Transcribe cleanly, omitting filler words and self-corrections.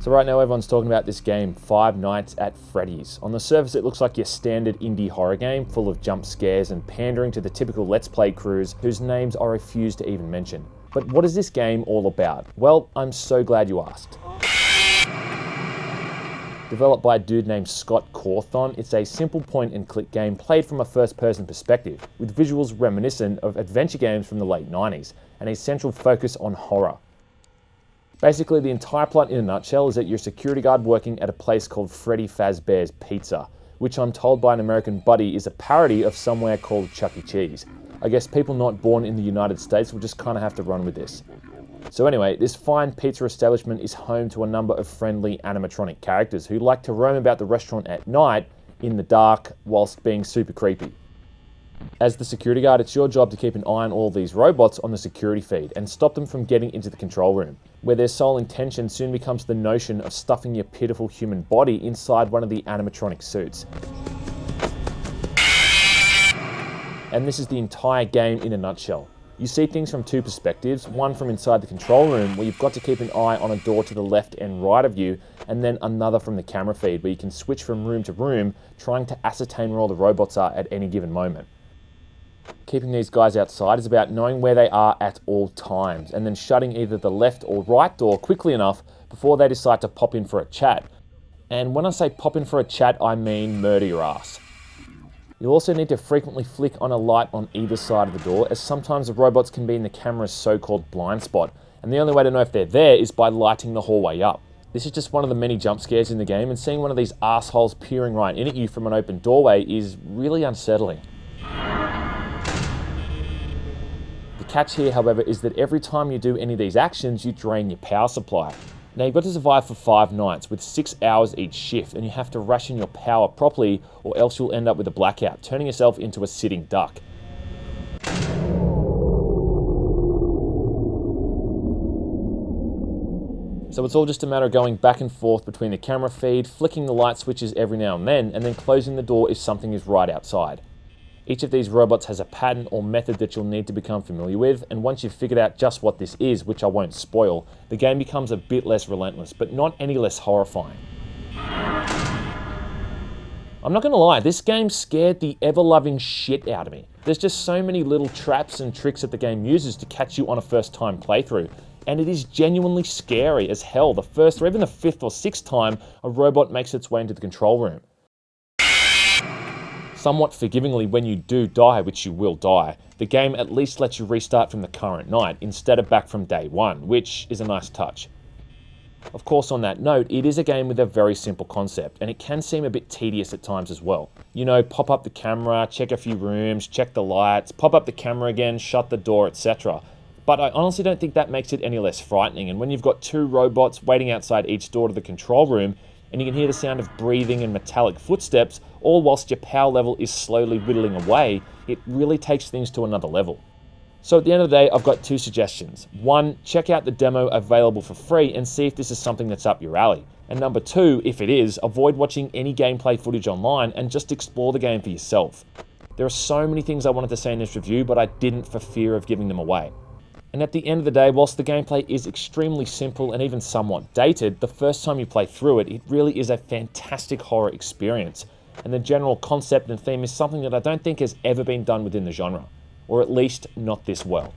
So right now everyone's talking about this game, Five Nights at Freddy's. On the surface it looks like your standard indie horror game full of jump scares and pandering to the typical Let's Play crews whose names I refuse to even mention. But what is this game all about? Well, I'm so glad you asked. Developed by a dude named Scott Cawthon, it's a simple point and click game played from a first person perspective, with visuals reminiscent of adventure games from the late 90s, and a central focus on horror. Basically, the entire plot in a nutshell is that you're a security guard working at a place called Freddy Fazbear's Pizza, which I'm told by an American buddy is a parody of somewhere called Chuck E. Cheese. I guess people not born in the United States will just kind of have to run with this. So anyway, this fine pizza establishment is home to a number of friendly animatronic characters who like to roam about the restaurant at night in the dark whilst being super creepy. As the security guard, it's your job to keep an eye on all these robots on the security feed and stop them from getting into the control room, where their sole intention soon becomes the notion of stuffing your pitiful human body inside one of the animatronic suits. And this is the entire game in a nutshell. You see things from two perspectives, one from inside the control room where you've got to keep an eye on a door to the left and right of you, and then another from the camera feed where you can switch from room to room trying to ascertain where all the robots are at any given moment. Keeping these guys outside is about knowing where they are at all times and then shutting either the left or right door quickly enough before they decide to pop in for a chat. And when I say pop in for a chat, I mean murder your ass. You'll also need to frequently flick on a light on either side of the door, as sometimes the robots can be in the camera's so-called blind spot, and the only way to know if they're there is by lighting the hallway up. This is just one of the many jump scares in the game, and seeing one of these assholes peering right in at you from an open doorway is really unsettling. The catch here, however, is that every time you do any of these actions, you drain your power supply. Now you've got to survive for 5 nights with 6 hours each shift, and you have to ration your power properly or else you'll end up with a blackout, turning yourself into a sitting duck. So it's all just a matter of going back and forth between the camera feed, flicking the light switches every now and then closing the door if something is right outside. Each of these robots has a pattern or method that you'll need to become familiar with, and once you've figured out just what this is, which I won't spoil, the game becomes a bit less relentless, but not any less horrifying. I'm not gonna lie, this game scared the ever-loving shit out of me. There's just so many little traps and tricks that the game uses to catch you on a first-time playthrough, and it is genuinely scary as hell the first or even the 5th or 6th time a robot makes its way into the control room. Somewhat forgivingly when you do die, which you will die, the game at least lets you restart from the current night instead of back from day one, which is a nice touch. Of course, on that note, it is a game with a very simple concept, and it can seem a bit tedious at times as well. You know, pop up the camera, check a few rooms, check the lights, pop up the camera again, shut the door, etc. But I honestly don't think that makes it any less frightening, and when you've got 2 robots waiting outside each door to the control room, and you can hear the sound of breathing and metallic footsteps, all whilst your power level is slowly whittling away, it really takes things to another level. So at the end of the day, I've got 2 suggestions. 1, check out the demo available for free and see if this is something that's up your alley. And number 2, if it is, avoid watching any gameplay footage online and just explore the game for yourself. There are so many things I wanted to say in this review, but I didn't for fear of giving them away. And at the end of the day, whilst the gameplay is extremely simple and even somewhat dated, the first time you play through it, it really is a fantastic horror experience. And the general concept and theme is something that I don't think has ever been done within the genre. Or at least not this well.